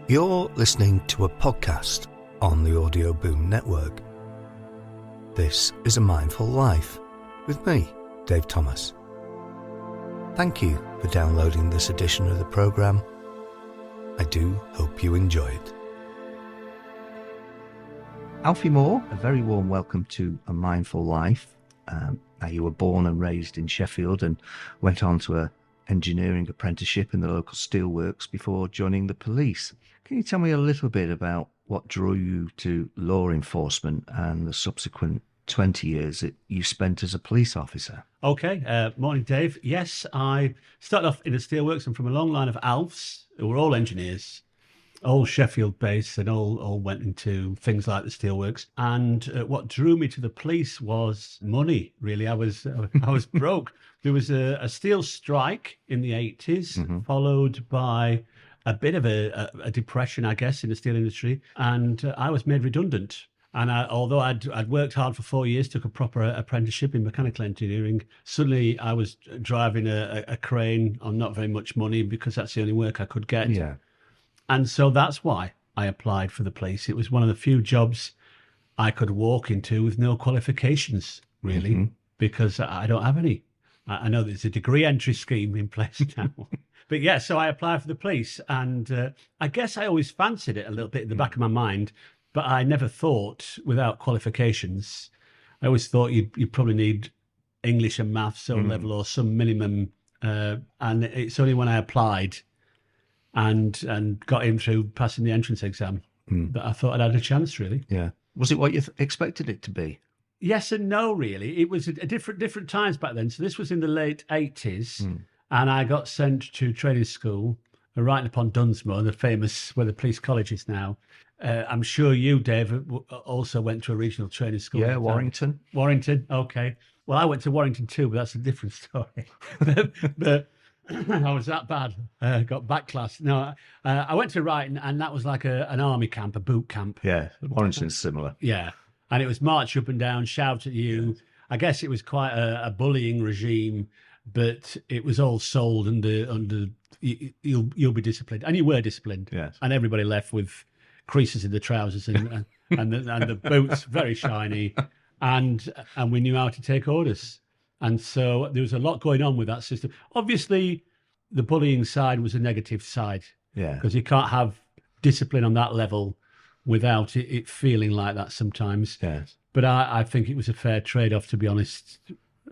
You're listening to a podcast on the Audio Boom Network. This is A Mindful Life with me, Dave Thomas. Thank you for downloading this edition of the programme. I do hope you enjoy it. Alfie Moore, a very warm welcome to A Mindful Life. Now, you were born and raised in Sheffield and went on to an engineering apprenticeship in the local steelworks before joining the police. Can you tell me a little bit about what drew you to law enforcement and the subsequent 20 years that you spent as a police officer? Okay, morning, Dave. Yes, I started off in the steelworks and from a long line of Alfs who were all engineers, all Sheffield-based, and all went into things like the steelworks. And what drew me to the police was money. Really, I was broke. There was a steel strike in the 80s, followed by a bit of a depression, I guess, in the steel industry, and I was made redundant. And although I'd worked hard for 4 years, took a proper apprenticeship in mechanical engineering, suddenly I was driving a crane on not very much money because that's the only work I could get. Yeah. And so that's why I applied for the police. It was one of the few jobs I could walk into with no qualifications, really, because I don't have any. I know there's a degree entry scheme in place now. But yeah, so I applied for the police, and I guess I always fancied it a little bit in the back of my mind, but I never thought without qualifications. I always thought you'd probably need English and maths O level or some minimum, and it's only when I applied and got in through passing the entrance exam that I thought I'd had a chance, really. Yeah. Was it what you expected it to be? Yes and no, really. It was a different times back then. So this was in the late 80s, and I got sent to training school right upon Dunsmore, the famous, where the police college is now. I'm sure you, Dave, also went to a regional training school. Yeah, Warrington. Warrington, okay. Well, I went to Warrington too, but that's a different story. but I was that bad. Got back class. No, I went to Wrighton, and that was like an army camp, a boot camp. Yeah, Warrington's similar. Yeah. And it was march up and down, shout at you. Yes. I guess it was quite a bullying regime, but it was all sold under you'll be disciplined. And you were disciplined. Yes. And everybody left with creases in the trousers and the boots very shiny. And we knew how to take orders. And so there was a lot going on with that system. Obviously, the bullying side was a negative side. Yeah. Because you can't have discipline on that level without it feeling like that sometimes. Yes. But I think it was a fair trade-off, to be honest.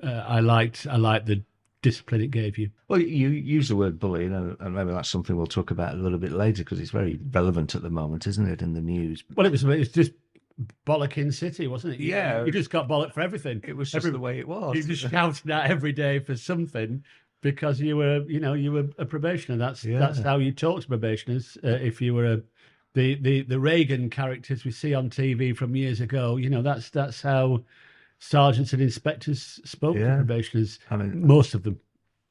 I liked the discipline it gave you. Well, you use the word bullying, and maybe that's something we'll talk about a little bit later because it's very relevant at the moment, isn't it, in the news? Well, it was just bollocking city, wasn't it? Yeah. You just got bollocked for everything. It was just the way it was. You just shouted out every day for something because you were a probationer. That's how you talk to probationers. If you were the Reagan characters we see on TV from years ago, that's how sergeants and inspectors spoke to probationers. I mean, most of them.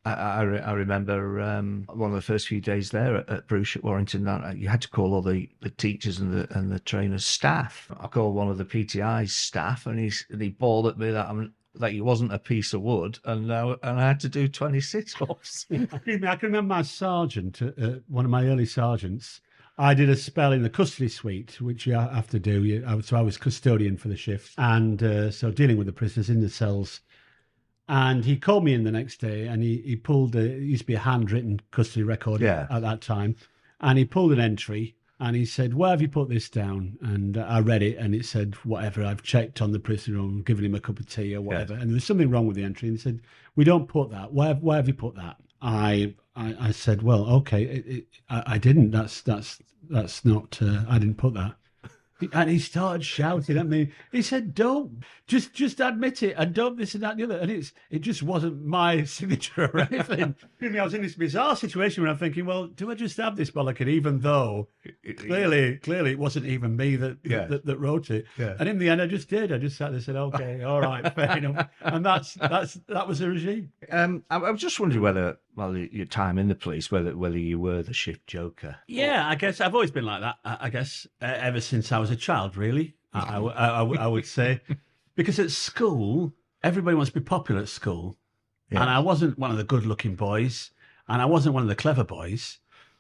I remember one of the first few days there at Bruce at Warrington, you had to call all the teachers and the trainers staff. I called one of the PTI's staff, and he bawled at me that he wasn't a piece of wood, and I had to do 20 sit-ups. I can remember my sergeant, one of my early sergeants. I did a spell in the custody suite, which you have to do. So I was custodian for the shift, and so dealing with the prisoners in the cells. And he called me in the next day, and he pulled it used to be a handwritten custody record at that time, and he pulled an entry, and he said, "Where have you put this down?" And I read it, and it said, "Whatever, I've checked on the prisoner room, given him a cup of tea or whatever." And there was something wrong with the entry, and he said, "We don't put that. Where have you put that?" I said, "Well, okay, I didn't. That's not. I didn't put that." And he started shouting at me. He said, "Don't just admit it, and don't this and that and the other." And it just wasn't my signature or anything. I was in this bizarre situation where I'm thinking, well, do I just have this bollocking, even though clearly it wasn't even me that wrote it. Yeah. And in the end, I just did. I just sat there and said, "Okay, all right, fair enough." And that was the regime. I was just wondering whether, your time in the police, whether you were the shift joker. Yeah, I guess I've always been like that. I guess ever since I was a child, really. I would say, because at school, everybody wants to be popular at school, and I wasn't one of the good-looking boys, and I wasn't one of the clever boys,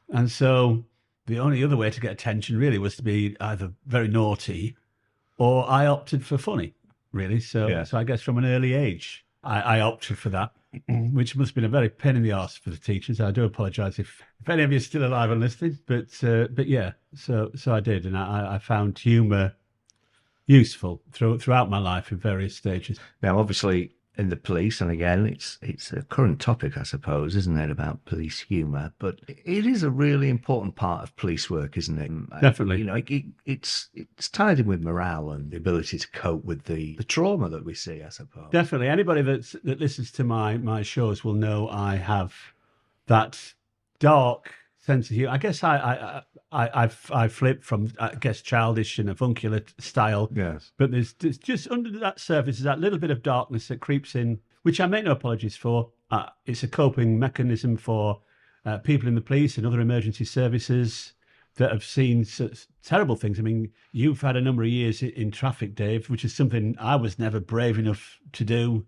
and so the only other way to get attention really was to be either very naughty or I opted for funny, really. So I guess from an early age, I opted for that, which must have been a very pain in the arse for the teachers. I do apologise if any of you are still alive and listening, but yeah, so I did, and I found humour useful throughout my life in various stages. Now, obviously, in the police, and again, it's a current topic, I suppose, isn't it, about police humour? But it is a really important part of police work, isn't it? Definitely. You know, it's tied in with morale and the ability to cope with the trauma that we see, I suppose. Definitely. Anybody that listens to my shows will know I have that dark sense of humor. I guess I flip from, I guess, childish and avuncular style. Yes. But there's just under that surface is that little bit of darkness that creeps in, which I make no apologies for. It's a coping mechanism for people in the police and other emergency services that have seen such terrible things. I mean, you've had a number of years in traffic, Dave, which is something I was never brave enough to do.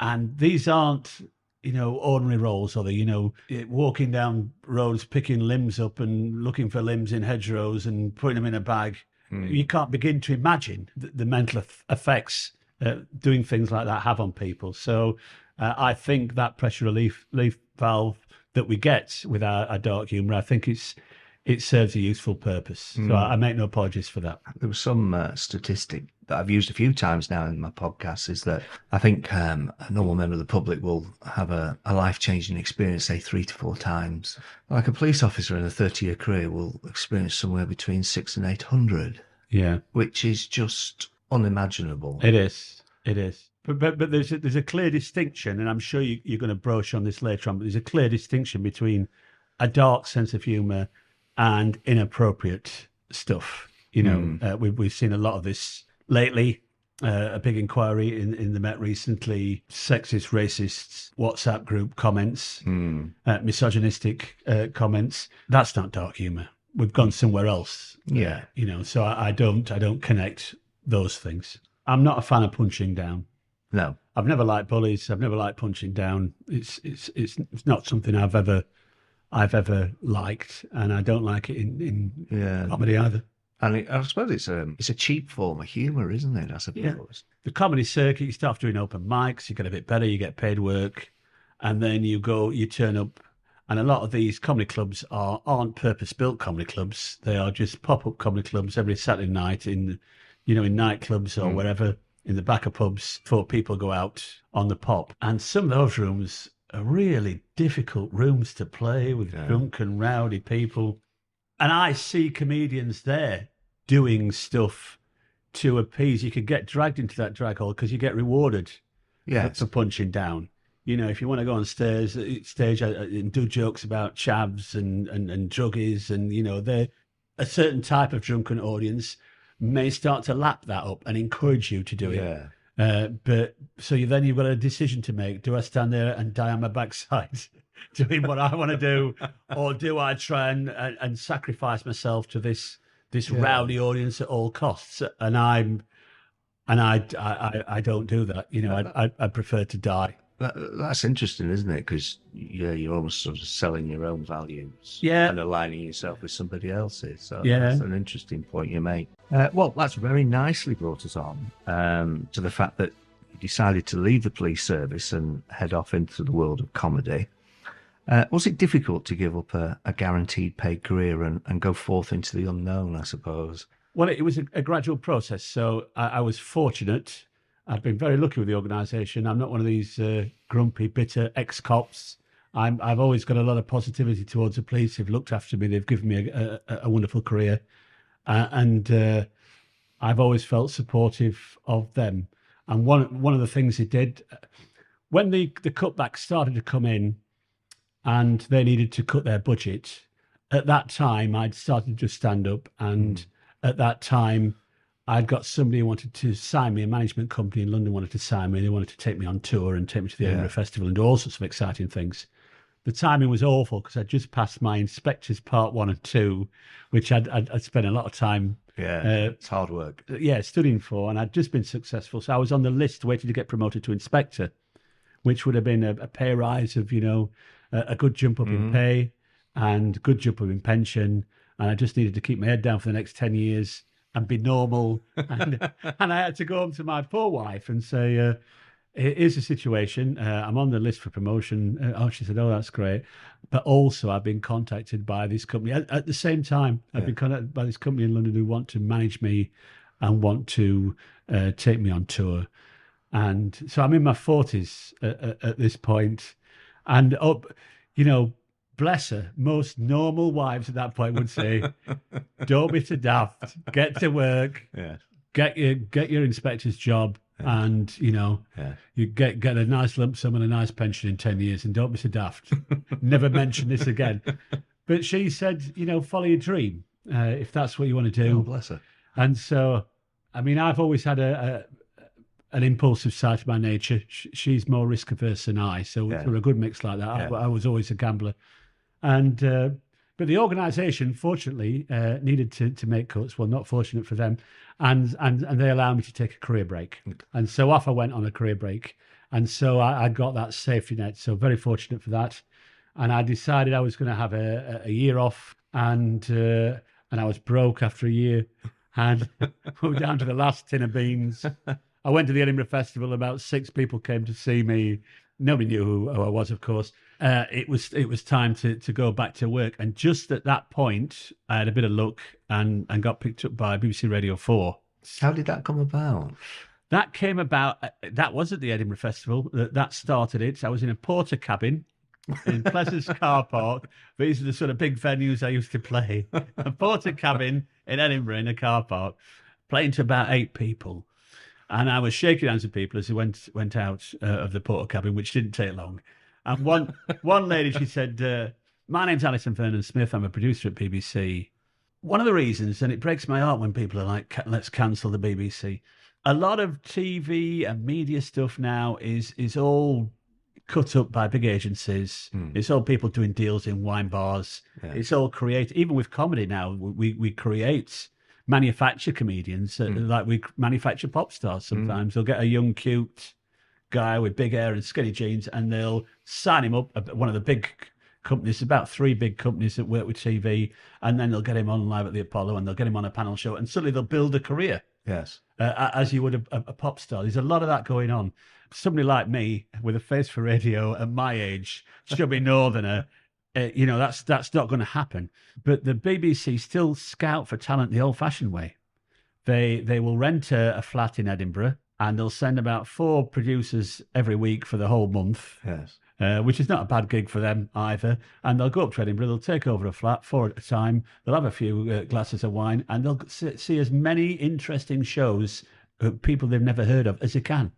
And these aren't, ordinary roles, are they? Walking down roads, picking limbs up and looking for limbs in hedgerows and putting them in a bag. You can't begin to imagine the mental effects doing things like that have on people. So I think that pressure relief valve that we get with our dark humour, I think it serves a useful purpose. So I make no apologies for that. There was some statistic that I've used a few times now in my podcast, is that I think a normal member of the public will have a life-changing experience, say 3 to 4 times. Like a police officer in a 30-year career will experience somewhere between 600 and 800. Yeah. Which is just unimaginable. It is. But there's a clear distinction, and I'm sure you're going to broach on this later on, but there's a clear distinction between a dark sense of humour and inappropriate stuff. We've seen a lot of this lately. A big inquiry in the Met recently, sexist, racist WhatsApp group comments, misogynistic comments. That's not dark humour. We've gone somewhere else. Yeah. So I don't connect those things. I'm not a fan of punching down. No. I've never liked bullies. I've never liked punching down. It's not something I've ever liked, and I don't like it in comedy either. And I suppose it's a cheap form of humour, isn't it? I suppose. Yeah. The comedy circuit, you start off doing open mics, you get a bit better, you get paid work, and then you turn up, and a lot of these comedy clubs aren't purpose-built comedy clubs. They are just pop-up comedy clubs every Saturday night in nightclubs or wherever, in the back of pubs, before people go out on the pop. And some of those rooms are really difficult rooms to play with drunk and rowdy people. And I see comedians there doing stuff to appease. You could get dragged into that drag hole because you get rewarded for punching down. If you want to go on stage and do jokes about chavs and druggies, and, they're a certain type of drunken audience may start to lap that up and encourage you to do it. But so you've got a decision to make. Do I stand there and die on my backside doing what I want to do, or do I try and sacrifice myself to this rowdy audience at all costs? And I don't do that. I prefer to die. That's interesting, isn't it? Because you're almost sort of selling your own values, and aligning yourself with somebody else's. So that's an interesting point you make. Well, that's very nicely brought us on to the fact that you decided to leave the police service and head off into the world of comedy. Was it difficult to give up a guaranteed paid career and go forth into the unknown, I suppose? Well, it was a gradual process. So I was fortunate. I've been very lucky with the organisation. I'm not one of these grumpy, bitter ex-cops. I've always got a lot of positivity towards the police. They've looked after me. They've given me a wonderful career. And I've always felt supportive of them. And one of the things they did, when the cutbacks started to come in and they needed to cut their budget, at that time I'd started to stand up, and at that time I'd got somebody who wanted to sign me, a management company in London wanted to sign me. They wanted to take me on tour and take me to the Edinburgh Festival and do all sorts of exciting things. The timing was awful because I'd just passed my inspectors part 1 and 2, which I'd spent a lot of time. It's hard work. Studying for, and I'd just been successful. So I was on the list waiting to get promoted to inspector, which would have been a pay rise of, a good jump up in pay and good jump up in pension. and I just needed to keep my head down for the next 10 years and be normal. And, and I had to go home to my poor wife and say, here's the situation. I'm on the list for promotion. She said, oh, that's great. But also, I've been contacted by this company. At the same time, I've been contacted by this company in London who want to manage me and want to take me on tour. And so I'm in my 40s at this point. And, bless her, most normal wives at that point would say, don't be too daft, get to work, get your inspector's job, and, you get a nice lump sum and a nice pension in 10 years, and don't be so daft. Never mention this again. But she said, follow your dream, if that's what you want to do. Oh, bless her. And so, I mean, I've always had an impulsive side to my nature. She's more risk averse than I, so we're a good mix like that. I was always a gambler, and but the organisation, fortunately, needed to make cuts. Well, not fortunate for them, and they allowed me to take a career break, and so off I went on a career break, and so I got that safety net. So very fortunate for that, and I decided I was going to have a year off, and I was broke after a year, and we were down to the last tin of beans. I went to the Edinburgh Festival. About 6 people came to see me. Nobody knew who I was, of course. It was time to go back to work. And just at that point, I had a bit of luck and got picked up by BBC Radio 4. How did that come about? That came about, that was at the Edinburgh Festival. That started it. I was in a porter cabin in Pleasance car park. These are the sort of big venues I used to play. A porter cabin in Edinburgh in a car park, playing to about 8 people. And I was shaking hands with people as we went out of the porter cabin, which didn't take long. And one lady, she said, my name's Alison Vernon-Smith. I'm a producer at BBC. One of the reasons, and it breaks my heart when people are like, let's cancel the BBC. A lot of TV and media stuff now is all cut up by big agencies. It's all people doing deals in wine bars. It's all created. Even with comedy now, we create manufacture comedians, like we manufacture pop stars sometimes. They'll get a young, cute guy with big hair and skinny jeans, and they'll sign him up at one of the big companies, about 3 big companies that work with TV, and then they'll get him on live at the Apollo, and they'll get him on a panel show, and suddenly they'll build a career. Yes. As you would a pop star. There's a lot of that going on. Somebody like me, with a face for radio at my age, chubby northerner, that's not going to happen. But the BBC still scout for talent the old-fashioned way. They will rent a flat in Edinburgh, and they'll send about 4 producers every week for the whole month. Yes. Which is not a bad gig for them either. And they'll go up to Edinburgh, they'll take over a flat, 4 at a time, they'll have a few glasses of wine, and they'll see as many interesting shows, people they've never heard of, as they can,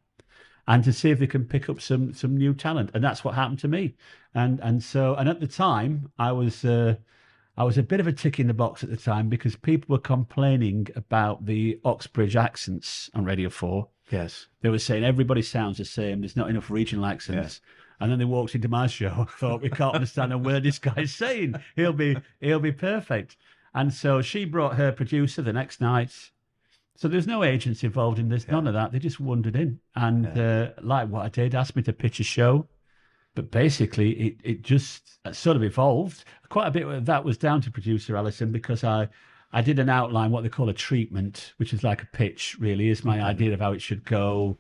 and to see if they can pick up some new talent. And that's what happened to me. And at the time, I was a bit of a tick in the box at the time, because people were complaining about the Oxbridge accents on Radio 4. Yes. They were saying everybody sounds the same, there's not enough regional accents. Yeah. And then they walked into my show. I thought, we can't understand a word this guy's saying. He'll be perfect. And so she brought her producer the next night. So there's no agents involved in this, none of that. They just wandered in. And like what I did, asked me to pitch a show. But basically, it just sort of evolved. Quite a bit of that was down to producer Alison, because I did an outline, what they call a treatment, which is like a pitch, really, is my idea of how it should go.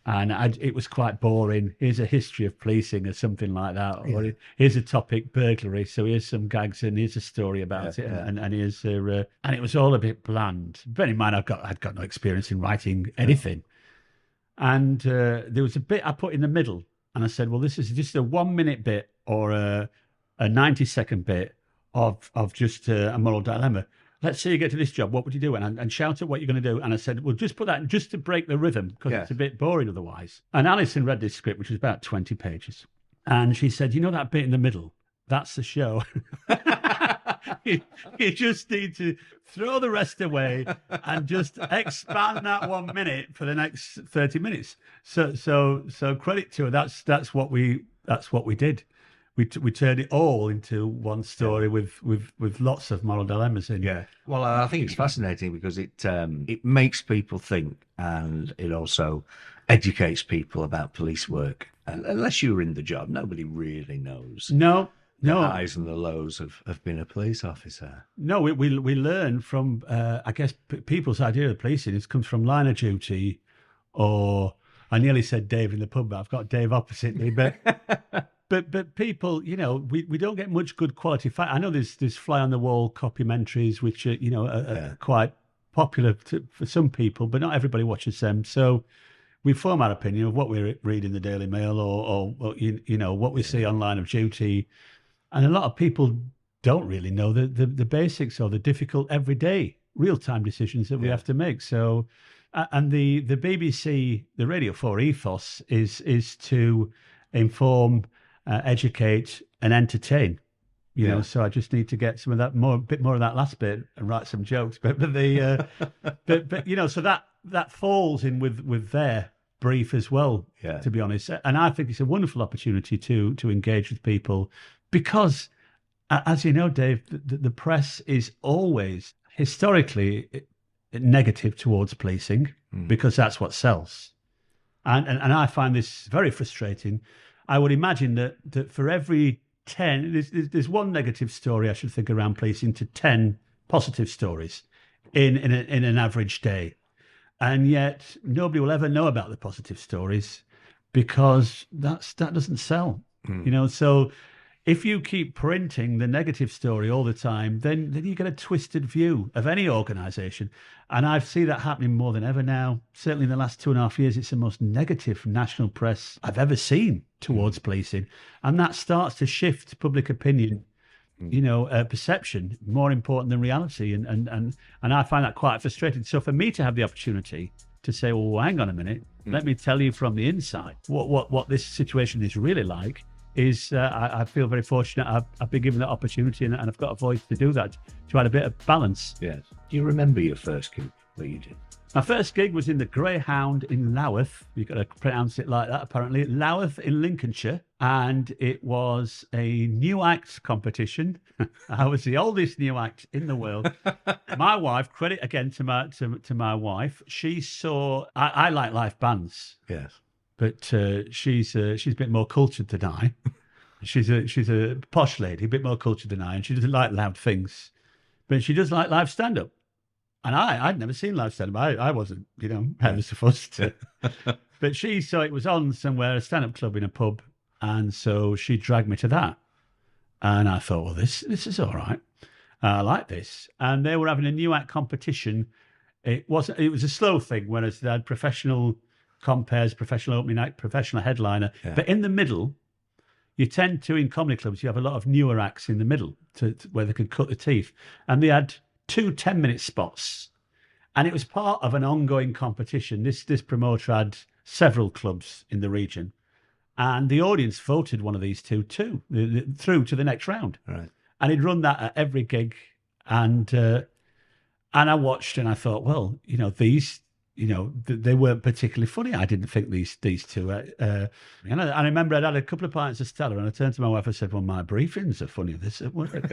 And it was quite boring. Here's a history of policing or something like that. Yeah. Or here's a topic, burglary. So here's some gags and here's a story about it. Yeah. And here's and it was all a bit bland. Bear in mind, I'd got no experience in writing anything. Yeah. And there was a bit I put in the middle, and I said, well, this is just a 1-minute bit or a 90-second bit of just a moral dilemma. Let's say you get to this job, what would you do? And shout at what you're going to do. And I said, well, just put that just to break the rhythm, because it's a bit boring otherwise. And Alison read this script, which was about 20 pages. And she said, that bit in the middle, that's the show. you just need to throw the rest away and just expand that 1 minute for the next 30 minutes. So credit to her. That's what we did. We turned it all into one story with lots of moral dilemmas in. Yeah. Well, I think it's fascinating because it makes people think, and it also educates people about police work. And unless you're in the job, nobody really knows. No. the No, highs and the lows of being a police officer. no, we learn from I guess people's idea of policing. It comes from line of duty, or I nearly said Dave in the pub, but I've got Dave opposite me. But but people, we don't get much good quality fight. I know there's fly on the wall documentaries which are quite popular for some people, but not everybody watches them. So we form our opinion of what we read in the Daily Mail or what we see on Line of Duty, and a lot of people don't really know the basics or the difficult everyday real-time decisions that we have to make. So, and the BBC, the Radio 4 ethos is to inform, educate, and entertain. So I just need to get some of that bit more of that last bit and write some jokes. But so that falls in with their brief as well. Yeah. To be honest, and I think it's a wonderful opportunity to engage with people because, as you know, Dave, the press is always historically negative towards policing because that's what sells, and I find this very frustrating. I would imagine that for every 10, there's one negative story I should think around policing to 10 positive stories in an average day, and yet nobody will ever know about the positive stories because that doesn't sell. So if you keep printing the negative story all the time, then you get a twisted view of any organisation. And I see that happening more than ever now. Certainly in the last 2.5 years, it's the most negative national press I've ever seen towards policing. And that starts to shift public opinion, perception, more important than reality. And I find that quite frustrating. So for me to have the opportunity to say, well, hang on a minute, let me tell you from the inside what this situation is really like, is I feel very fortunate. I've been given that opportunity and I've got a voice to do that, to add a bit of balance. Yes. Do you remember your first gig that you did? My first gig was in the Greyhound in Louth. You've got to pronounce it like that, apparently. Louth in Lincolnshire. And it was a new act competition. I was the oldest new act in the world. My wife, credit again to my wife, she saw... I like live bands. Yes. But she's a bit more cultured than I. She's a posh lady, a bit more cultured than I, and she doesn't like loud things. But she does like live stand-up. And I'd never seen live stand-up. I wasn't, ever so fussed. But she saw it was on somewhere, a stand-up club in a pub, and so she dragged me to that. And I thought, well, this is all right. I like this. And they were having a new act competition. It was a slow thing, whereas they had professional compares, professional opening act, professional headliner. Yeah. But in the middle, you tend to, in comedy clubs, you have a lot of newer acts in the middle to where they can cut the teeth. And they had 2 10-minute spots. And it was part of an ongoing competition. This promoter had several clubs in the region. And the audience voted one of these two too, through to the next round. Right. And he'd run that at every gig. And I watched and I thought, well, these... they weren't particularly funny. I didn't think these two. And I remember I'd had a couple of pints of Stella, and I turned to my wife and said, "Well, my briefings are funny. This at work."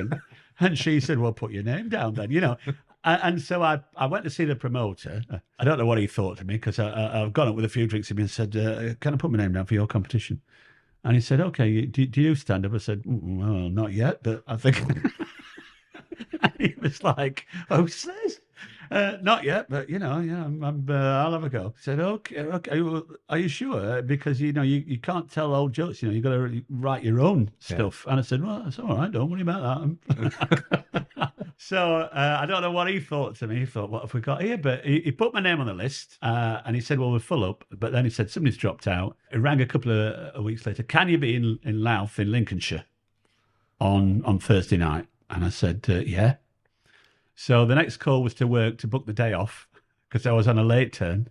And she said, "Well, put your name down then." And so I went to see the promoter. I don't know what he thought of me because I've gone up with a few drinks with him and said, "Can I put my name down for your competition?" And he said, "Okay, do you stand up?" I said, "Well, not yet, but I think." And he was like, "Oh, says." Not yet, but I'll have a go. I said, okay. Well, are you sure? Because you can't tell old jokes. You got to write your own stuff. Yeah. And I said, well, that's all right. Don't worry about that. So I don't know what he thought to me. He thought, what have we got here? But he put my name on the list, and he said, well, we're full up. But then he said somebody's dropped out. He rang a couple of weeks later. Can you be in Louth in Lincolnshire on Thursday night? And I said, yeah. So the next call was to work to book the day off because I was on a late turn,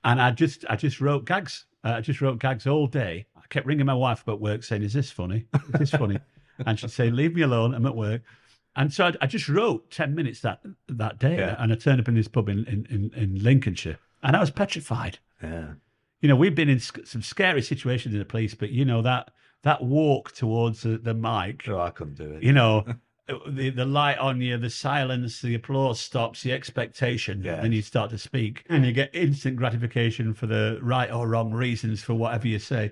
and I just wrote gags. I just wrote gags all day. I kept ringing my wife about work saying, "Is this funny? Is this funny?" And she'd say, "Leave me alone. I'm at work." And so I just wrote 10 minutes that day, and I turned up in this pub in Lincolnshire, and I was petrified. Yeah, we've been in some scary situations in the police, but that walk towards the mic. Oh, I couldn't do it. The light on you, the silence, the applause stops, the expectation, and you start to speak, and you get instant gratification for the right or wrong reasons for whatever you say.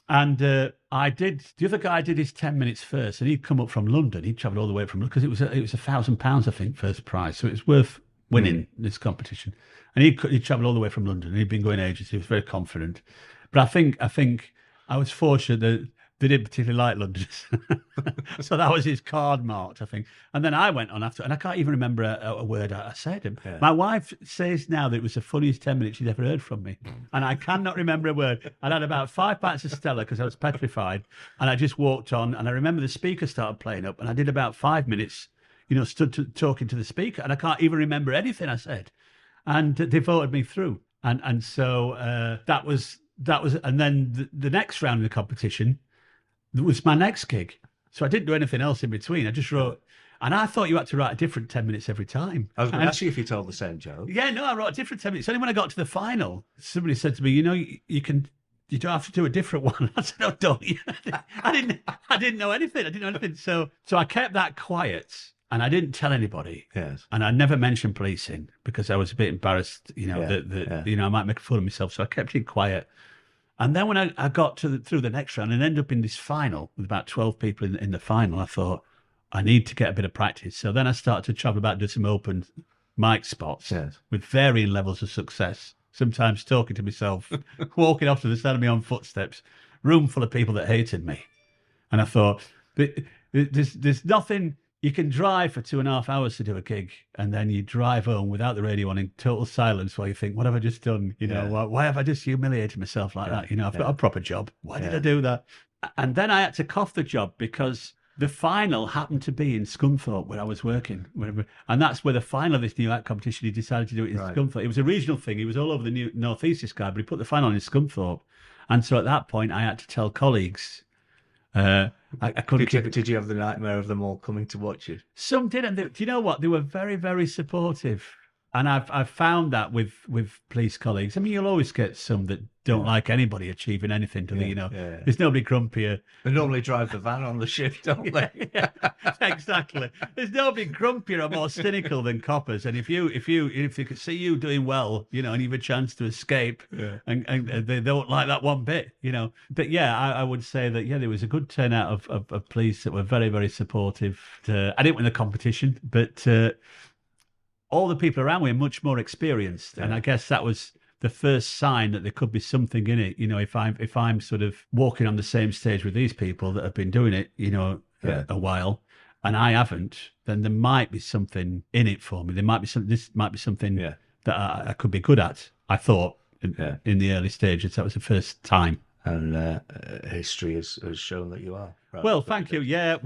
And I did. The other guy did his 10 minutes first, and he'd come up from London. He'd travelled all the way from London because it was £1,000, I think, first prize. So it was worth winning this competition. And he'd travelled all the way from London. And he'd been going ages. He was very confident. But I think I was fortunate that they didn't particularly like Londoners. So that was his card marked, I think. And then I went on after, and I can't even remember a word I said. Yeah. My wife says now that it was the funniest 10 minutes she'd ever heard from me. And I cannot remember a word. I had about 5 pints of Stella because I was petrified. And I just walked on, and I remember the speaker started playing up, and I did about 5 minutes, stood talking to the speaker, and I can't even remember anything I said. And they voted me through. And so that was, and then the next round of the competition was my next gig. So I didn't do anything else in between. I just wrote, and I thought you had to write a different 10 minutes every time. I was going to ask you if you told the same joke. Yeah, no, I wrote a different 10 minutes. Only when I got to the final, somebody said to me, you don't have to do a different one. I said, no, don't you? I didn't know anything. So I kept that quiet. And I didn't tell anybody. Yes. And I never mentioned policing because I was a bit embarrassed, that I might make a fool of myself. So I kept it quiet. And then when I got through the next round and ended up in this final with about 12 people in the final, I thought, I need to get a bit of practice. So then I started to travel about, do some open mic spots with varying levels of success. Sometimes talking to myself, walking off to the sound of my own footsteps, room full of people that hated me. And I thought, there's nothing... You can drive for 2.5 hours to do a gig, and then you drive home without the radio on in total silence while you think, what have I just done? Why have I just humiliated myself like that? I've got a proper job. Why did I do that? And then I had to cough the job because the final happened to be in Scunthorpe where I was working. And that's where the final of this new act competition, he decided to do it in Scunthorpe. It was a regional thing. He was all over the North East, this guy, but he put the final in Scunthorpe. And so at that point, I had to tell colleagues... I couldn't. Did you have the nightmare of them all coming to watch you? Some did, and do you know what? They were very, very supportive, and I've found that with police colleagues. I mean, you'll always get some that don't like anybody achieving anything. There's nobody grumpier. They normally drive the van on the shift, don't they? Yeah, exactly. There's nobody grumpier or more cynical than coppers. And if they could see you doing well, and you have a chance to escape, and they don't like that one bit, But yeah, I would say that there was a good turnout of police that were very, very supportive. I didn't win the competition, but all the people around me are much more experienced, and I guess that was the first sign that there could be something in it. If I'm sort of walking on the same stage with these people that have been doing it, a while, and I haven't, then there might be something in it for me. This might be something that I could be good at. I thought in the early stages, that was the first time. And history has shown that you are. Right. Well, thank you. Yeah.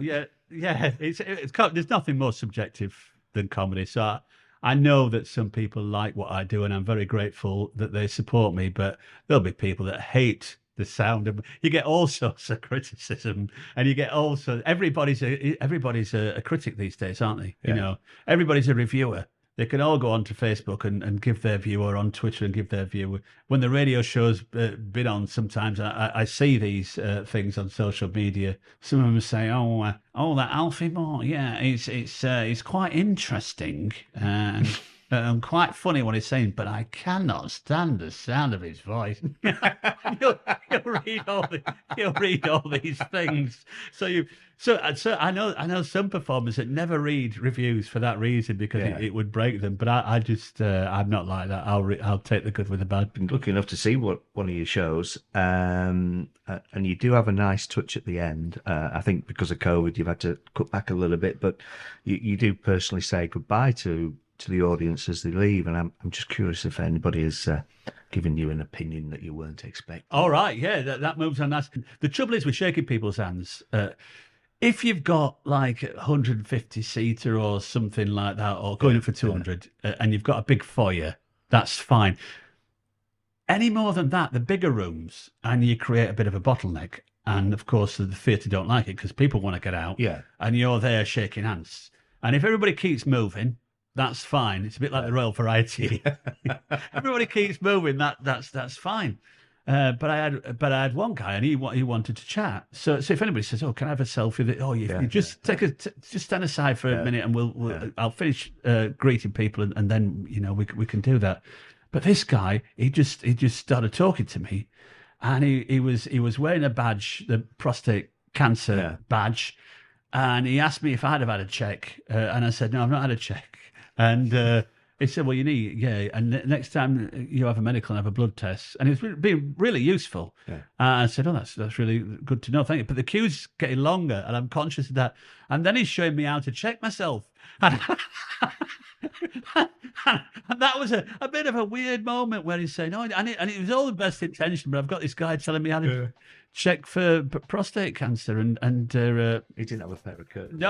It's there's nothing more subjective than comedy. So I know that some people like what I do, and I'm very grateful that they support me, but there'll be people that hate the sound of... You get all sorts of criticism, and you get also... Everybody's a critic these days, aren't they? Everybody's a reviewer. They can all go onto Facebook and give their view, or on Twitter and give their view. When the radio show's been on, sometimes I see these things on social media. Some of them say, "Oh, that Alfie Moore, it's quite interesting and quite funny what he's saying, but I cannot stand the sound of his voice." you'll read all these things. So I know some performers that never read reviews for that reason, because it would break them. But I'm not like that. I'll take the good with the bad. Been lucky enough to see one of your shows, and you do have a nice touch at the end. I think because of COVID, you've had to cut back a little bit, but you do personally say goodbye to the audience as they leave, and I'm just curious if anybody has given you an opinion that you weren't expecting. All right, that moves on. The trouble is with shaking people's hands. If you've got like 150 seater or something like that, or going up for 200, and you've got a big foyer, that's fine. Any more than that, the bigger rooms, and you create a bit of a bottleneck. And of course, the theatre don't like it because people want to get out. Yeah. And you're there shaking hands. And if everybody keeps moving, that's fine. It's a bit like the Royal Variety. Everybody keeps moving. That's fine. But I had one guy, and he wanted to chat. So if anybody says, "Oh, can I have a selfie?" You just just stand aside for a minute, and I'll finish greeting people, and then we can do that. But this guy, he just started talking to me, and he was wearing a badge, the prostate cancer badge, and he asked me if I'd have had a check, and I said no, I've not had a check, and he said, well, you need, and next time you have a medical and have a blood test, and it's been really useful. I said, oh, that's really good to know, thank you. But the queue's getting longer, and I'm conscious of that. And then he's showing me how to check myself. And that was a bit of a weird moment where he's saying, and it was all the best intention, but I've got this guy telling me how to check for prostate cancer, and he didn't have a pair of curtains.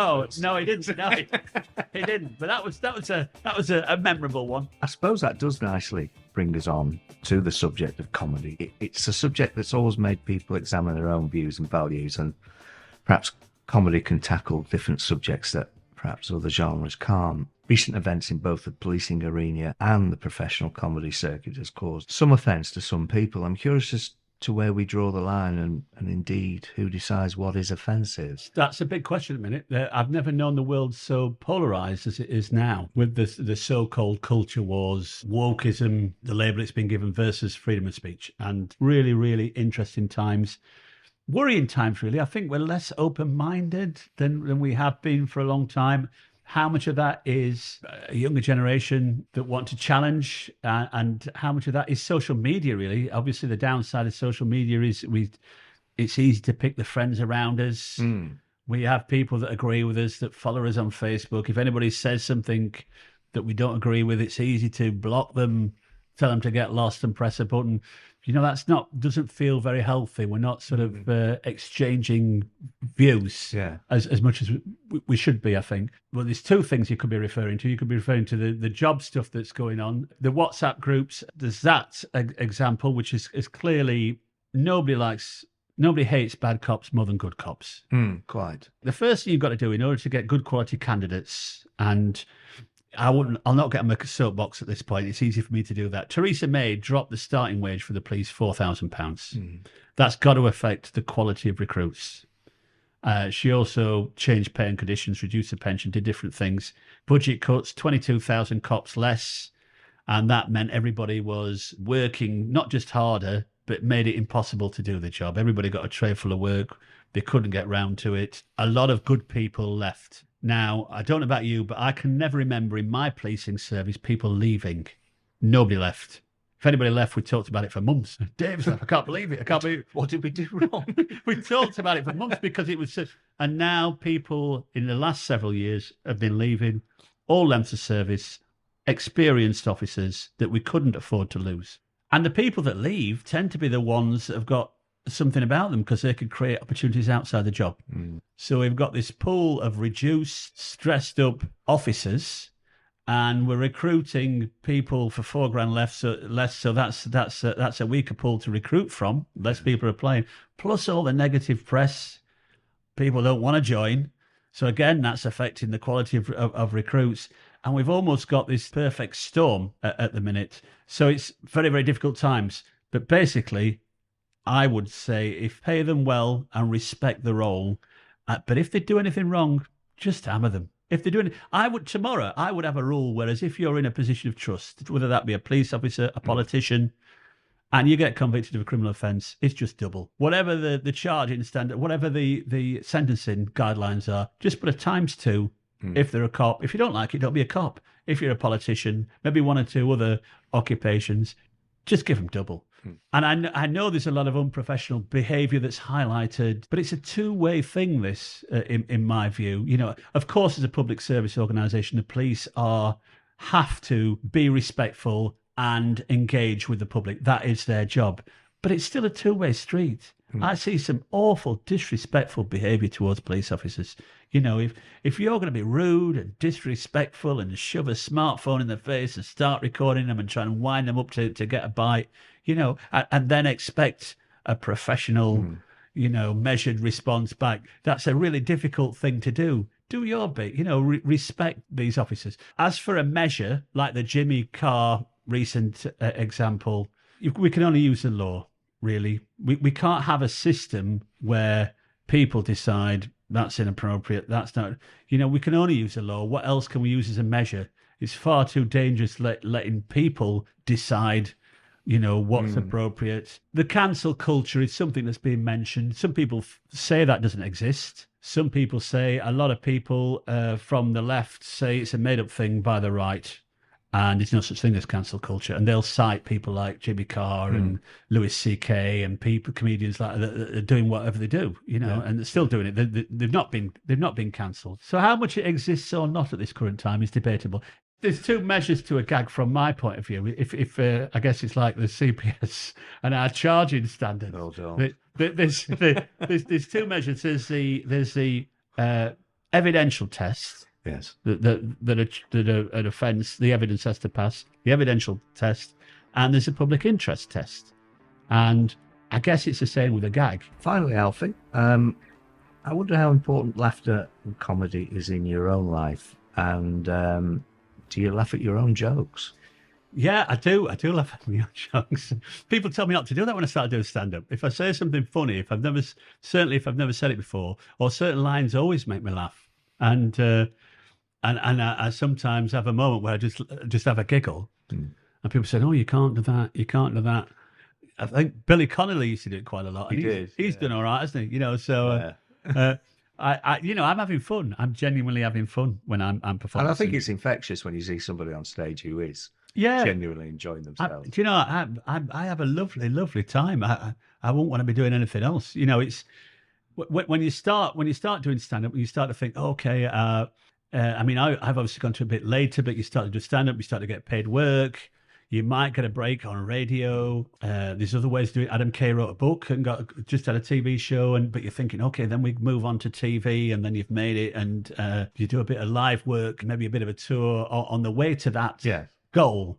No, he didn't. No, he didn't. But that was a memorable one. I suppose that does nicely bring us on to the subject of comedy. It's a subject that's always made people examine their own views and values, and perhaps comedy can tackle different subjects that perhaps other genres can't. Recent events in both the policing arena and the professional comedy circuit has caused some offence to some people. I'm curious as to where we draw the line, and indeed who decides what is offensive. That's a big question at the minute. I've never known the world so polarised as it is now, with the so-called culture wars, wokeism, the label it's been given, versus freedom of speech. And really, really interesting times. Worrying times, really. I think we're less open-minded than we have been for a long time. How much of that is a younger generation that want to challenge, and how much of that is social media, really? Obviously, the downside of social media is it's easy to pick the friends around us. We have people that agree with us, that follow us on Facebook. If anybody says something that we don't agree with, it's easy to block them, tell them to get lost and press a button. Doesn't feel very healthy. We're not sort of exchanging views as much as we should be, I think. Well, there's two things you could be referring to. You could be referring to the job stuff that's going on. The WhatsApp groups, there's that example, which is clearly nobody hates bad cops more than good cops. Quite. The first thing you've got to do in order to get good quality candidates, and I'll not get on my soapbox at this point. It's easy for me to do that. Theresa May dropped the starting wage for the police £4,000. That's got to affect the quality of recruits. She also changed pay and conditions, reduced the pension, did different things. Budget cuts, 22,000 cops less. And that meant everybody was working not just harder, but made it impossible to do the job. Everybody got a tray full of work. They couldn't get round to it. A lot of good people left. Now, I don't know about you, but I can never remember in my policing service people leaving. Nobody left. If anybody left, we talked about it for months. Dave's like, I can't believe it. What did we do wrong? We talked about it for months because it was such... And now people in the last several years have been leaving, all lengths of service, experienced officers that we couldn't afford to lose. And the people that leave tend to be the ones that have got something about them because they could create opportunities outside the job. So we've got this pool of reduced, stressed up officers, and we're recruiting people for £4,000 less. So that's a weaker pool to recruit from. Less people are applying, plus all the negative press. People don't want to join. So again, that's affecting the quality of recruits. And we've almost got this perfect storm at the minute. So it's very, very difficult times. But basically, I would say if pay them well and respect the role, but if they do anything wrong, just hammer them. If they're doing it, I would have a rule, whereas if you're in a position of trust, whether that be a police officer, a politician, and you get convicted of a criminal offence, it's just double. Whatever the charging standard, whatever the sentencing guidelines are, just put a ×2 if they're a cop. If you don't like it, don't be a cop. If you're a politician, maybe one or two other occupations, just give them double. And I know there's a lot of unprofessional behaviour that's highlighted, but it's a two-way thing, this, in my view. Of course, as a public service organisation, the police have to be respectful and engage with the public. That is their job. But it's still a two-way street. I see some awful, disrespectful behaviour towards police officers. If you're going to be rude and disrespectful and shove a smartphone in their face and start recording them and try and wind them up to get a bite, and then expect a professional, measured response back, that's a really difficult thing to do. Do your bit, respect these officers. As for a measure, like the Jimmy Carr recent example, we can only use the law. Really, we can't have a system where people decide that's inappropriate, that's not. We can only use the law. What else can we use as a measure? It's far too dangerous letting people decide what's appropriate. The cancel culture is something that's being mentioned. Some people say that doesn't exist. Some people say, a lot of people from the left say it's a made-up thing by the right, and there's no such thing as cancel culture. And they'll cite people like Jimmy Carr and Louis C.K. and comedians like that are doing whatever they do, and they're still doing it. They've not been cancelled. So how much it exists or not at this current time is debatable. There's two measures to a gag from my point of view. If I guess it's like the CPS and our charging standard. There's two measures. There's the evidential test. Yes. That an offence, the evidence has to pass. The evidential test, and there's a public interest test. And I guess it's the same with a gag. Finally, Alfie, I wonder how important laughter and comedy is in your own life, and do you laugh at your own jokes? Yeah, I do. I do laugh at my own jokes. People tell me not to do that when I start doing stand-up. If I say something funny, if I've never said it before, or certain lines always make me laugh, and I sometimes have a moment where I just have a giggle, and people say, "Oh, you can't do that. You can't do that." I think Billy Connolly used to do it quite a lot. And he's done all right, hasn't he? So. Yeah. I'm having fun. I'm genuinely having fun when I'm performing. And I think it's infectious when you see somebody on stage who is genuinely enjoying themselves. I have a lovely, lovely time. I won't want to be doing anything else. It's when you start doing stand up, you start to think, okay. I've obviously gone to a bit later, but you start to do stand up, you start to get paid work. You might get a break on radio. There's other ways to do it. Adam Kay wrote a book and just had a TV show, but you're thinking, okay, then we move on to TV, and then you've made it, and you do a bit of live work, maybe a bit of a tour on the way to that goal.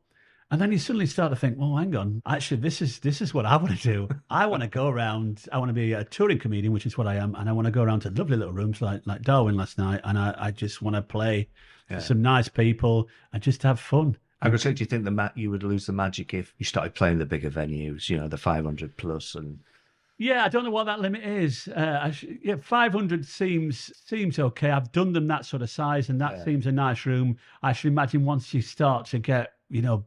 And then you suddenly start to think, well, hang on, actually, this is what I want to do. I want to go around. I want to be a touring comedian, which is what I am, and I want to go around to lovely little rooms like Darwin last night, and I just want to play for some nice people and just have fun. I could say, do you think you would lose the magic if you started playing the bigger venues, the 500 plus? And yeah, I don't know what that limit is. 500 seems okay. I've done them that sort of size, and that seems a nice room. I should imagine once you start to get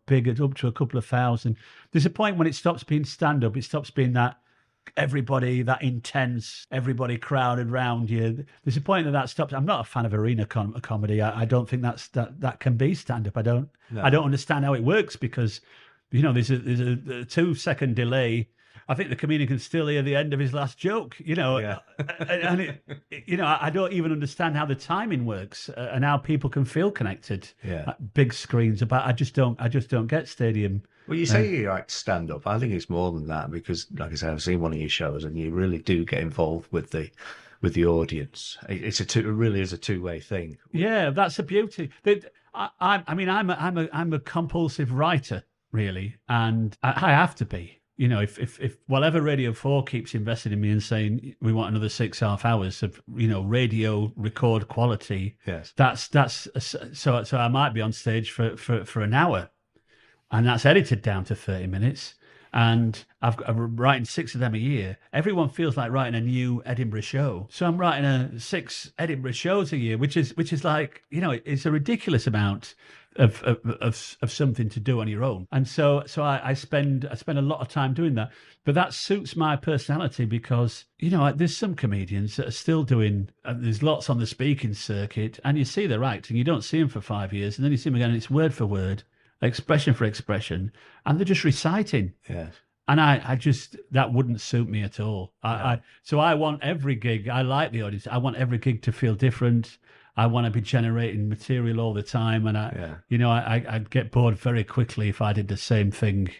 bigger, up to a couple of thousand, there's a point when it stops being stand up. It stops being that everybody, that intense, everybody crowded round you. There's a point that stops. I'm not a fan of arena comedy. I don't think that can be stand up. I don't understand how it works, because there's a 2-second delay. I think the comedian can still hear the end of his last joke, and I don't even understand how the timing works and how people can feel connected. Big screens, I just don't get stadium. Well, you say you like stand up. I think it's more than that, because, like I say, I've seen one of your shows, and you really do get involved with the audience. It really is a two-way thing. Yeah, that's the beauty. I'm a compulsive writer, really, and I have to be. If whatever Radio 4 keeps investing in me and saying we want another 6.5 hours of radio record quality, that's so I might be on stage for an hour, and that's edited down to 30 minutes, and I'm writing 6 of them a year. Everyone feels like writing a new Edinburgh show, so I'm writing 6 Edinburgh shows a year, which is like it's a ridiculous amount of something to do on your own. And so I spend a lot of time doing that. But that suits my personality, because there's some comedians that are still doing, there's lots on the speaking circuit, and you see they're acting, you don't see them for 5 years, and then you see them again, and it's word for word, expression for expression, and they're just reciting. Yes. And I just, that wouldn't suit me at all. So I want every gig, I like the audience, I want every gig to feel different. I want to be generating material all the time, and I'd get bored very quickly if I did the same thing.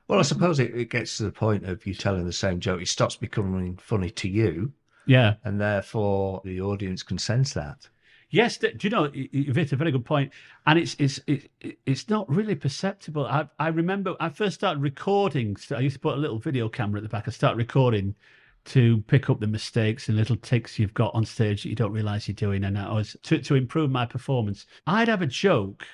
Well, I suppose it gets to the point of you telling the same joke. It stops becoming funny to you. Yeah. And therefore the audience can sense that. Yes, do you know, you've hit a very good point, and it's not really perceptible. I remember I first started recording. I used to put a little video camera at the back. I started recording to pick up the mistakes and little tics you've got on stage that you don't realise you're doing, and I was to improve my performance. I'd have a joke.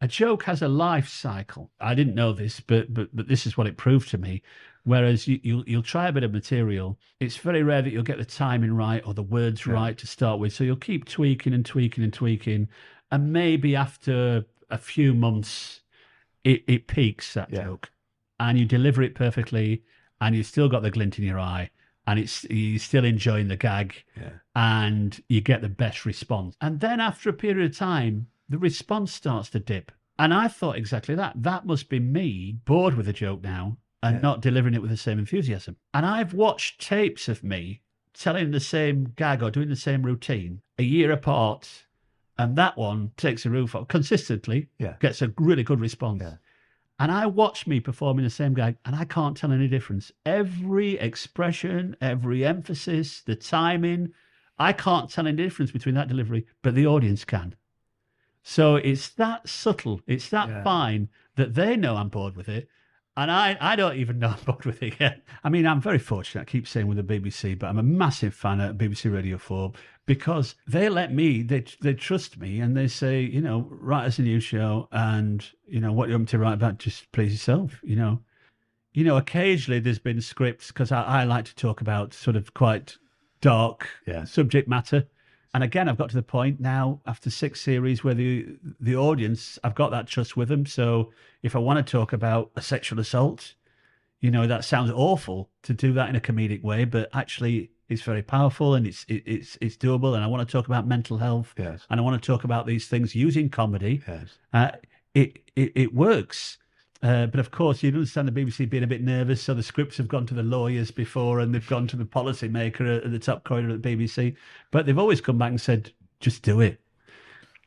A joke has a life cycle. I didn't know this, but this is what it proved to me. Whereas you'll try a bit of material, it's very rare that you'll get the timing right or the words right to start with. So you'll keep tweaking and tweaking and tweaking, and maybe after a few months, it peaks, that joke. and you deliver it perfectly, and you still got the glint in your eye, and you're still enjoying the gag, and you get the best response. And then after a period of time, the response starts to dip. And I thought exactly that. That must be me bored with a joke now and not delivering it with the same enthusiasm. And I've watched tapes of me telling the same gag or doing the same routine a year apart, and that one takes the roof off consistently, gets a really good response. And I watch me performing the same gag, and I can't tell any difference. Every expression, every emphasis, the timing, I can't tell any difference between that delivery, but the audience can. So it's that subtle, it's that fine that they know I'm bored with it. And I don't even know I'm bored with it yet. I mean, I'm very fortunate, I keep saying with the BBC, but I'm a massive fan of BBC Radio 4 because they let me, they trust me, and they say, you know, write us a new show, and, you know, what you want me to write about, just please yourself, you know. You know, occasionally there's been scripts, because I like to talk about sort of quite dark subject matter. And again, I've got to the point now after 6 series where the audience, I've got that trust with them. So if I want to talk about a sexual assault, you know, that sounds awful to do that in a comedic way, but actually it's very powerful, and it's doable. And I want to talk about mental health, and I want to talk about these things using comedy. It works. But of course, you understand the BBC being a bit nervous, so the scripts have gone to the lawyers before, and they've gone to the policymaker at the top corridor at the BBC. But they've always come back and said, just do it.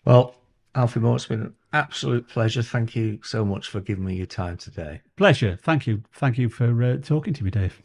Well, Alfie Moore, it's been an absolute pleasure. Thank you so much for giving me your time today. Pleasure. Thank you. Thank you for talking to me, Dave.